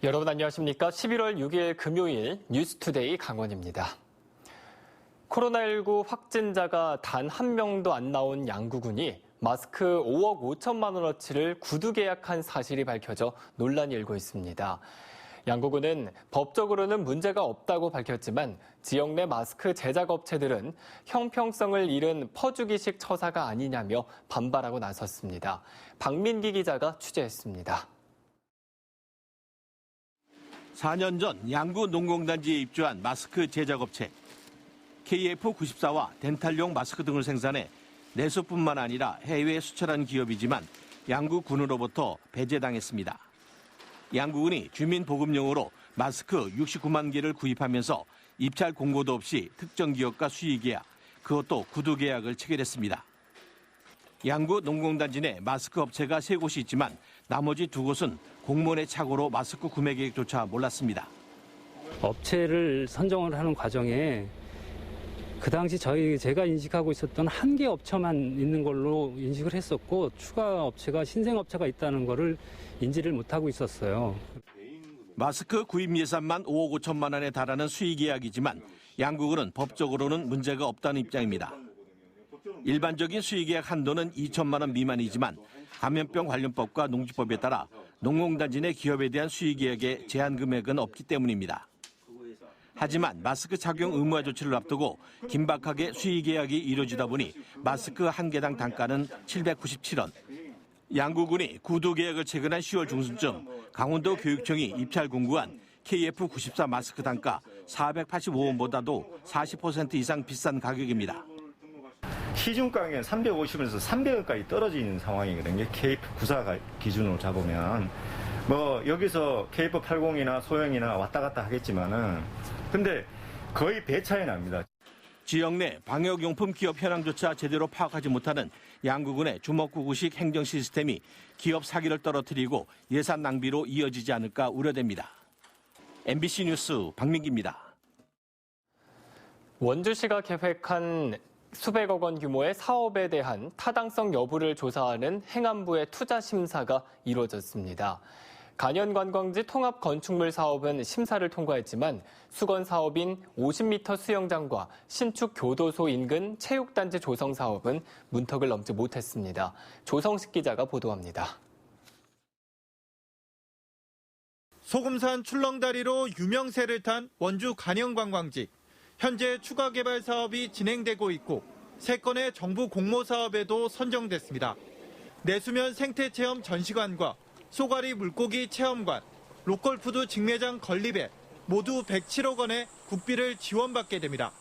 여러분 안녕하십니까? 11월 6일 금요일 뉴스투데이 강원입니다. 코로나19 확진자가 단 한 명도 안 나온 양구군이 마스크 5억 5천만 원어치를 구두 계약한 사실이 밝혀져 논란이 일고 있습니다. 양구군은 법적으로는 문제가 없다고 밝혔지만 지역 내 마스크 제작 업체들은 형평성을 잃은 퍼주기식 처사가 아니냐며 반발하고 나섰습니다. 박민기 기자가 취재했습니다. 4년 전 양구 농공단지에 입주한 마스크 제작업체. KF94와 덴탈용 마스크 등을 생산해 내수뿐만 아니라 해외에 수출한 기업이지만 양구군으로부터 배제당했습니다. 양구군이 주민보급용으로 마스크 69만 개를 구입하면서 입찰 공고도 없이 특정 기업과 수의계약, 그것도 구두 계약을 체결했습니다. 양구 농공단지 내 마스크 업체가 3곳이 있지만 나머지 2곳은 공무원의 착오로 마스크 구매 계획조차 몰랐습니다. 업체를 선정을 하는 과정에 그 당시 제가 인식하고 있었던 한 개 업체만 있는 걸로 인식을 했었고 추가 업체가 신생업체가 있다는 거를 인지를 못하고 있었어요. 마스크 구입 예산만 5억 5천만 원에 달하는 수의 계약이지만 양구군은 법적으로는 문제가 없다는 입장입니다. 일반적인 수의 계약 한도는 2천만 원 미만이지만 감염병 관련법과 농지법에 따라 농공단지 내 기업에 대한 수의 계약의 제한 금액은 없기 때문입니다. 하지만 마스크 착용 의무화 조치를 앞두고 긴박하게 수의 계약이 이루어지다 보니 마스크 한 개당 단가는 797원. 양구군이 구두 계약을 체결한 10월 중순쯤 강원도 교육청이 입찰 공고한 KF94 마스크 단가 485원보다도 40% 이상 비싼 가격입니다. 시중 가격은 350원에서 300원까지 떨어지는 상황이거든요. KF94 기준으로 잡으면. 여기서 KF80이나 소형이나 왔다 갔다 하겠지만은, 근데 거의 배 차이 납니다. 지역 내 방역용품 기업 현황조차 제대로 파악하지 못하는 양구군의 주먹구구식 행정 시스템이 기업 사기를 떨어뜨리고 예산 낭비로 이어지지 않을까 우려됩니다. MBC 뉴스 박민기입니다. 원주시가 계획한 수백억 원 규모의 사업에 대한 타당성 여부를 조사하는 행안부의 투자 심사가 이루어졌습니다. 간현관광지 통합건축물 사업은 심사를 통과했지만 수건 사업인 50m 수영장과 신축 교도소 인근 체육단지 조성 사업은 문턱을 넘지 못했습니다. 조성식 기자가 보도합니다. 소금산 출렁다리로 유명세를 탄 원주 간현관광지. 현재 추가 개발 사업이 진행되고 있고 3건의 정부 공모 사업에도 선정됐습니다. 내수면 생태체험 전시관과 쏘가리 물고기 체험관, 로컬푸드 직매장 건립에 모두 107억 원의 국비를 지원받게 됩니다.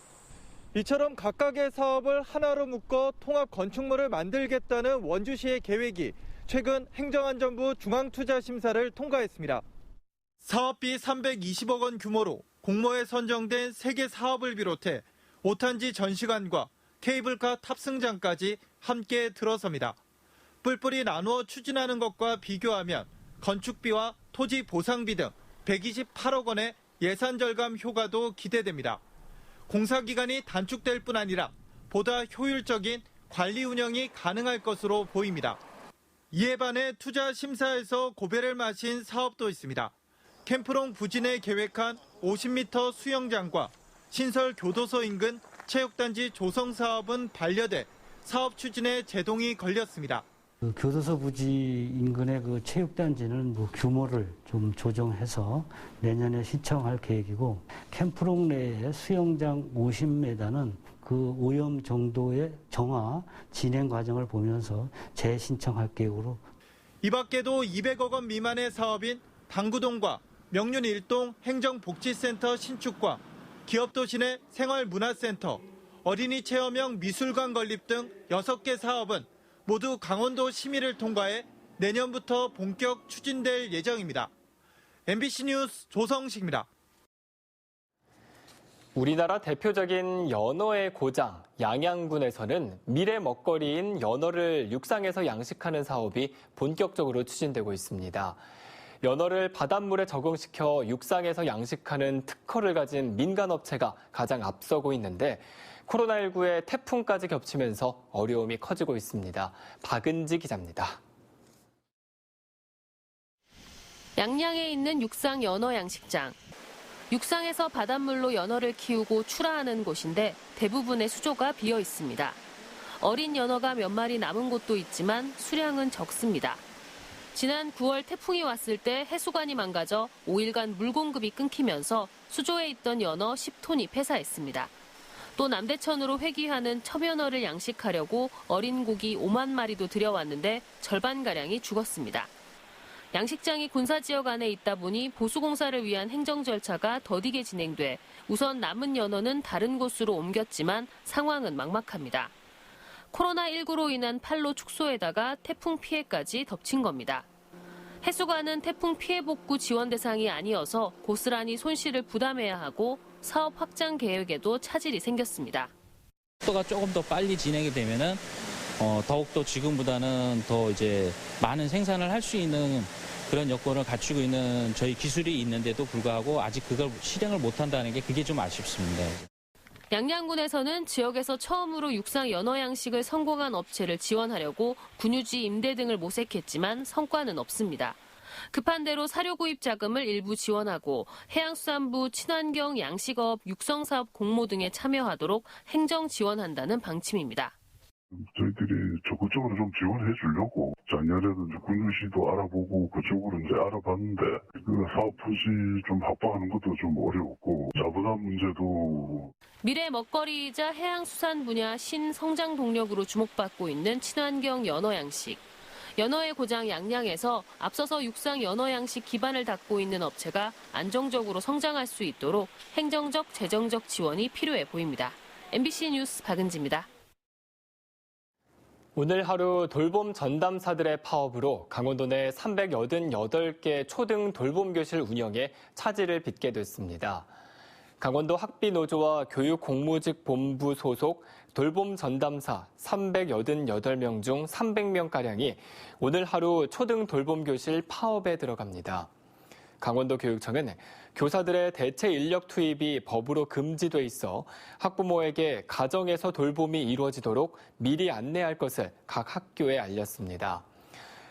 이처럼 각각의 사업을 하나로 묶어 통합 건축물을 만들겠다는 원주시의 계획이 최근 행정안전부 중앙투자심사를 통과했습니다. 사업비 320억 원 규모로 공모에 선정된 3개 사업을 비롯해 오탄지 전시관과 케이블카 탑승장까지 함께 들어섭니다. 뿔뿔이 나누어 추진하는 것과 비교하면 건축비와 토지 보상비 등 128억 원의 예산 절감 효과도 기대됩니다. 공사 기간이 단축될 뿐 아니라 보다 효율적인 관리 운영이 가능할 것으로 보입니다. 이에 반해 투자 심사에서 고배를 마신 사업도 있습니다. 캠프롱 부진에 계획한 50m 수영장과 신설 교도소 인근 체육단지 조성 사업은 반려돼 사업 추진에 제동이 걸렸습니다. 교도소 부지 인근의 체육단지는 규모를 좀 조정해서 내년에 신청할 계획이고 캠프롱 내의 수영장 50m는 그 오염 정도의 정화 진행 과정을 보면서 재신청할 계획으로. 이 밖에도 200억 원 미만의 사업인 당구동과 명륜 1동 행정복지센터 신축과 기업도시 내 생활문화센터, 어린이 체험형 미술관 건립 등 6개 사업은 모두 강원도 심의를 통과해 내년부터 본격 추진될 예정입니다. MBC 뉴스 조성식입니다. 우리나라 대표적인 연어의 고장 양양군에서는 미래 먹거리인 연어를 육상에서 양식하는 사업이 본격적으로 추진되고 있습니다. 연어를 바닷물에 적응시켜 육상에서 양식하는 특허를 가진 민간업체가 가장 앞서고 있는데 코로나19의 태풍까지 겹치면서 어려움이 커지고 있습니다. 박은지 기자입니다. 양양에 있는 육상 연어 양식장. 육상에서 바닷물로 연어를 키우고 출하하는 곳인데 대부분의 수조가 비어 있습니다. 어린 연어가 몇 마리 남은 곳도 있지만 수량은 적습니다. 지난 9월 태풍이 왔을 때 해수관이 망가져 5일간 물 공급이 끊기면서 수조에 있던 연어 10톤이 폐사했습니다. 또 남대천으로 회귀하는 첩연어를 양식하려고 어린 고기 5만 마리도 들여왔는데 절반가량이 죽었습니다. 양식장이 군사지역 안에 있다 보니 보수공사를 위한 행정 절차가 더디게 진행돼 우선 남은 연어는 다른 곳으로 옮겼지만 상황은 막막합니다. 코로나19로 인한 판로 축소에다가 태풍 피해까지 덮친 겁니다. 해수관은 태풍 피해 복구 지원 대상이 아니어서 고스란히 손실을 부담해야 하고 사업 확장 계획에도 차질이 생겼습니다. 속도가 조금 더 빨리 진행이 되면은 더욱더 지금보다는 더 이제 많은 생산을 할 수 있는 그런 여건을 갖추고 있는 저희 기술이 있는데도 불구하고 아직 그걸 실행을 못한다는 게 그게 좀 아쉽습니다. 양양군에서는 지역에서 처음으로 육상 연어 양식을 성공한 업체를 지원하려고 군유지 임대 등을 모색했지만 성과는 없습니다. 급한 대로 사료 구입 자금을 일부 지원하고 해양수산부 친환경 양식업 육성사업 공모 등에 참여하도록 행정 지원한다는 방침입니다. 저희들이 적극적으로 좀 지원해 주려고 작년에는 군유시도 알아보고 그쪽으로 이제 알아봤는데 그 사업 품질 좀 확보하는 것도 좀 어려웠고 자본화 문제도 미래 먹거리이자 해양수산 분야 신성장 동력으로 주목받고 있는 친환경 연어 양식. 연어의 고장 양양에서 앞서서 육상 연어 양식 기반을 닦고 있는 업체가 안정적으로 성장할 수 있도록 행정적, 재정적 지원이 필요해 보입니다. MBC 뉴스 박은지입니다. 오늘 하루 돌봄 전담사들의 파업으로 강원도 내 388개 초등 돌봄교실 운영에 차질을 빚게 됐습니다. 강원도 학비노조와 교육공무직본부 소속 돌봄 전담사 388명 중 300명가량이 오늘 하루 초등 돌봄교실 파업에 들어갑니다. 강원도 교육청은 교사들의 대체 인력 투입이 법으로 금지돼 있어 학부모에게 가정에서 돌봄이 이루어지도록 미리 안내할 것을 각 학교에 알렸습니다.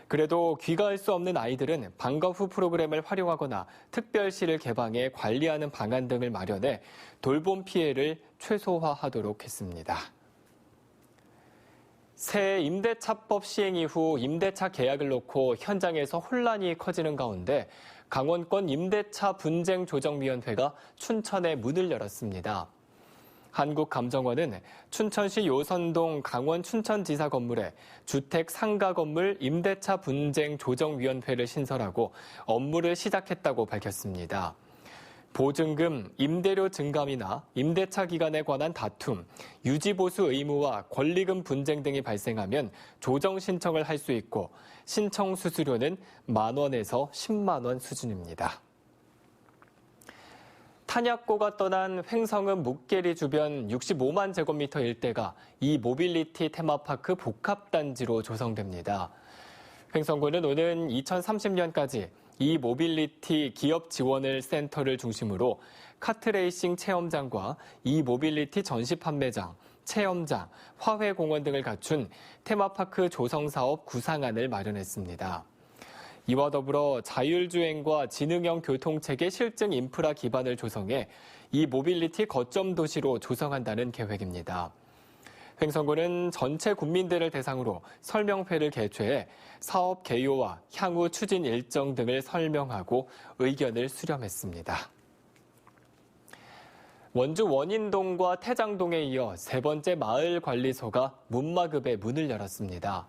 그래도 귀가할 수 없는 아이들은 방과 후 프로그램을 활용하거나 특별실을 개방해 관리하는 방안 등을 마련해 돌봄 피해를 최소화하도록 했습니다. 새 임대차법 시행 이후 임대차 계약을 놓고 현장에서 혼란이 커지는 가운데 강원권 임대차 분쟁조정위원회가 춘천에 문을 열었습니다. 한국감정원은 춘천시 요선동 강원 춘천지사 건물에 주택 상가 건물 임대차 분쟁조정위원회를 신설하고 업무를 시작했다고 밝혔습니다. 보증금, 임대료 증감이나 임대차 기간에 관한 다툼, 유지보수 의무와 권리금 분쟁 등이 발생하면 조정 신청을 할 수 있고 신청 수수료는 10,000원에서 10만 원 수준입니다. 탄약고가 떠난 횡성읍 묵계리 주변 65만 제곱미터 일대가 이 모빌리티 테마파크 복합단지로 조성됩니다. 횡성구는 오는 2030년까지 이 모빌리티 기업 지원을 센터를 중심으로 카트레이싱 체험장과 이 모빌리티 전시 판매장, 체험장, 화훼공원 등을 갖춘 테마파크 조성사업 구상안을 마련했습니다. 이와 더불어 자율주행과 지능형 교통체계 실증 인프라 기반을 조성해 이 모빌리티 거점 도시로 조성한다는 계획입니다. 횡성구는 전체 국민들을 대상으로 설명회를 개최해 사업 개요와 향후 추진 일정 등을 설명하고 의견을 수렴했습니다. 원주 원인동과 태장동에 이어 세 번째 마을관리소가 문마급의 문을 열었습니다.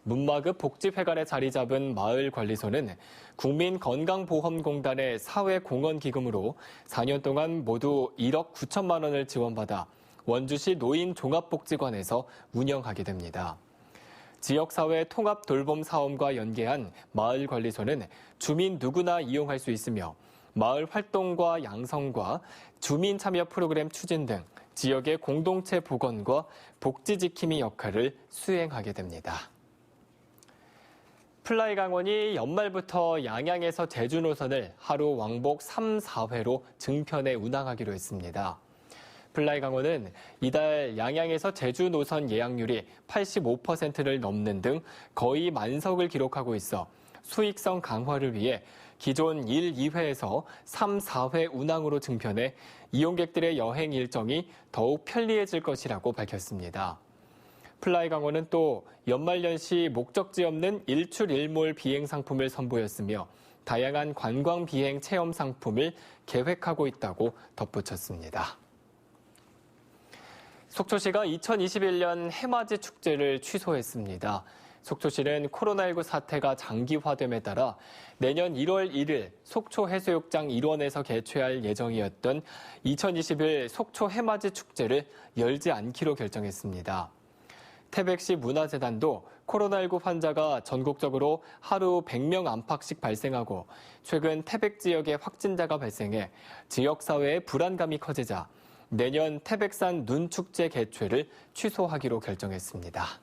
문마급 복지회관에 자리 잡은 마을관리소는 국민건강보험공단의 사회공헌기금으로 4년 동안 모두 1억 9천만 원을 지원받아 원주시 노인종합복지관에서 운영하게 됩니다. 지역사회 통합 돌봄 사업과 연계한 마을관리소는 주민 누구나 이용할 수 있으며 마을 활동과 양성과 주민 참여 프로그램 추진 등 지역의 공동체 복원과 복지 지킴이 역할을 수행하게 됩니다. 플라이 강원이 연말부터 양양에서 제주 노선을 하루 왕복 3, 4회로 증편해 운항하기로 했습니다. 플라이 강원은 이달 양양에서 제주 노선 예약률이 85%를 넘는 등 거의 만석을 기록하고 있어 수익성 강화를 위해 기존 1, 2회에서 3, 4회 운항으로 증편해 이용객들의 여행 일정이 더욱 편리해질 것이라고 밝혔습니다. 플라이강원은 또 연말연시 목적지 없는 일출일몰 비행 상품을 선보였으며 다양한 관광 비행 체험 상품을 계획하고 있다고 덧붙였습니다. 속초시가 2021년 해맞이 축제를 취소했습니다. 속초시는 코로나19 사태가 장기화됨에 따라 내년 1월 1일 속초 해수욕장 일원에서 개최할 예정이었던 2021 속초 해맞이 축제를 열지 않기로 결정했습니다. 태백시 문화재단도 코로나19 환자가 전국적으로 하루 100명 안팎씩 발생하고 최근 태백 지역에 확진자가 발생해 지역사회의 불안감이 커지자 내년 태백산 눈축제 개최를 취소하기로 결정했습니다.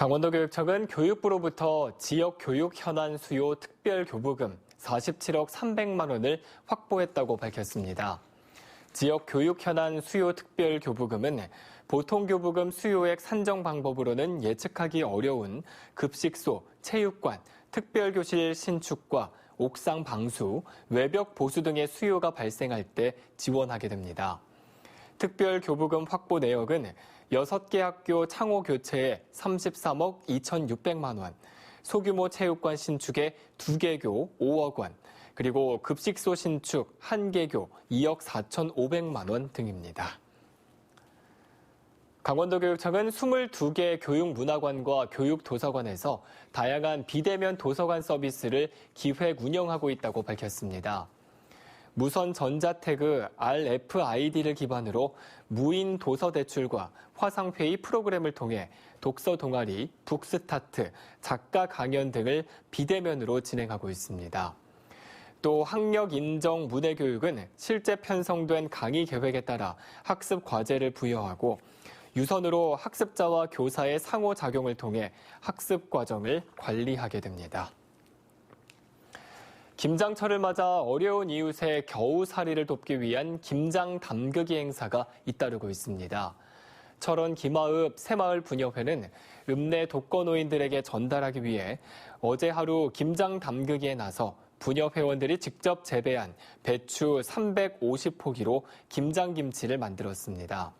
강원도교육청은 교육부로부터 지역교육 현안 수요 특별교부금 47억 300만 원을 확보했다고 밝혔습니다. 지역교육 현안 수요 특별교부금은 보통교부금 수요액 산정 방법으로는 예측하기 어려운 급식소, 체육관, 특별교실 신축과 옥상 방수, 외벽 보수 등의 수요가 발생할 때 지원하게 됩니다. 특별교부금 확보 내역은 6개 학교 창호 교체에 33억 2,600만 원, 소규모 체육관 신축에 2개교 5억 원, 그리고 급식소 신축 1개교 2억 4,500만 원 등입니다. 강원도교육청은 22개 교육문화관과 교육도서관에서 다양한 비대면 도서관 서비스를 기획 운영하고 있다고 밝혔습니다. 무선 전자태그 RFID를 기반으로 무인 도서 대출과 화상회의 프로그램을 통해 독서 동아리, 북스타트, 작가 강연 등을 비대면으로 진행하고 있습니다. 또 학력 인정 문해교육은 실제 편성된 강의 계획에 따라 학습 과제를 부여하고 유선으로 학습자와 교사의 상호작용을 통해 학습 과정을 관리하게 됩니다. 김장철을 맞아 어려운 이웃의 겨우살이를 돕기 위한 김장 담그기 행사가 잇따르고 있습니다. 철원 김하읍 새마을 분협회는 읍내 독거노인들에게 전달하기 위해 어제 하루 김장 담그기에 나서 분협 회원들이 직접 재배한 배추 350포기로 김장김치를 만들었습니다.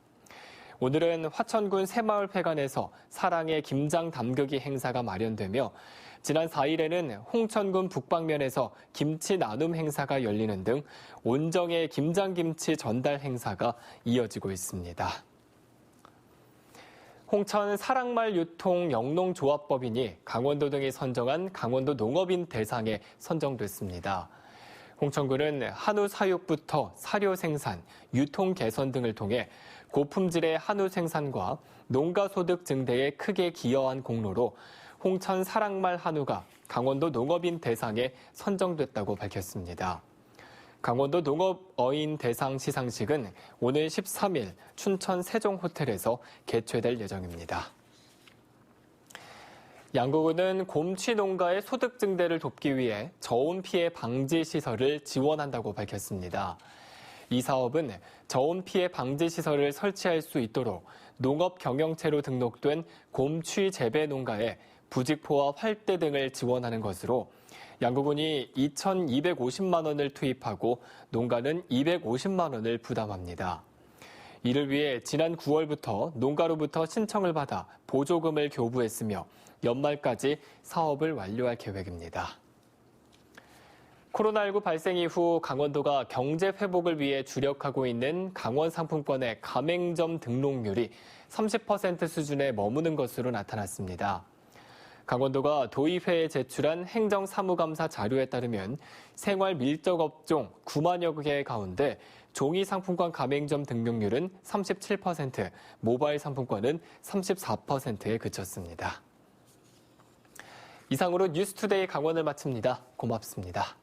오늘은 화천군 새마을회관에서 사랑의 김장 담그기 행사가 마련되며 지난 4일에는 홍천군 북방면에서 김치 나눔 행사가 열리는 등 온정의 김장김치 전달 행사가 이어지고 있습니다. 홍천 사랑말 유통 영농조합법인이 강원도 등이 선정한 강원도 농업인 대상에 선정됐습니다. 홍천군은 한우 사육부터 사료 생산, 유통 개선 등을 통해 고품질의 한우 생산과 농가 소득 증대에 크게 기여한 공로로 홍천 사랑말 한우가 강원도 농업인 대상에 선정됐다고 밝혔습니다. 강원도 농업어인 대상 시상식은 오늘 13일 춘천 세종호텔에서 개최될 예정입니다. 양구군은 곰취 농가의 소득 증대를 돕기 위해 저온 피해 방지 시설을 지원한다고 밝혔습니다. 이 사업은 저온 피해 방지 시설을 설치할 수 있도록 농업 경영체로 등록된 곰취 재배 농가에 부직포와 활대 등을 지원하는 것으로 양구군이 2,250만 원을 투입하고 농가는 250만 원을 부담합니다. 이를 위해 지난 9월부터 농가로부터 신청을 받아 보조금을 교부했으며 연말까지 사업을 완료할 계획입니다. 코로나19 발생 이후 강원도가 경제 회복을 위해 주력하고 있는 강원 상품권의 가맹점 등록률이 30% 수준에 머무는 것으로 나타났습니다. 강원도가 도의회에 제출한 행정사무감사 자료에 따르면 생활 밀접 업종 9만여 개 가운데 종이 상품권 가맹점 등록률은 37%, 모바일 상품권은 34%에 그쳤습니다. 이상으로 뉴스투데이 강원을 마칩니다. 고맙습니다.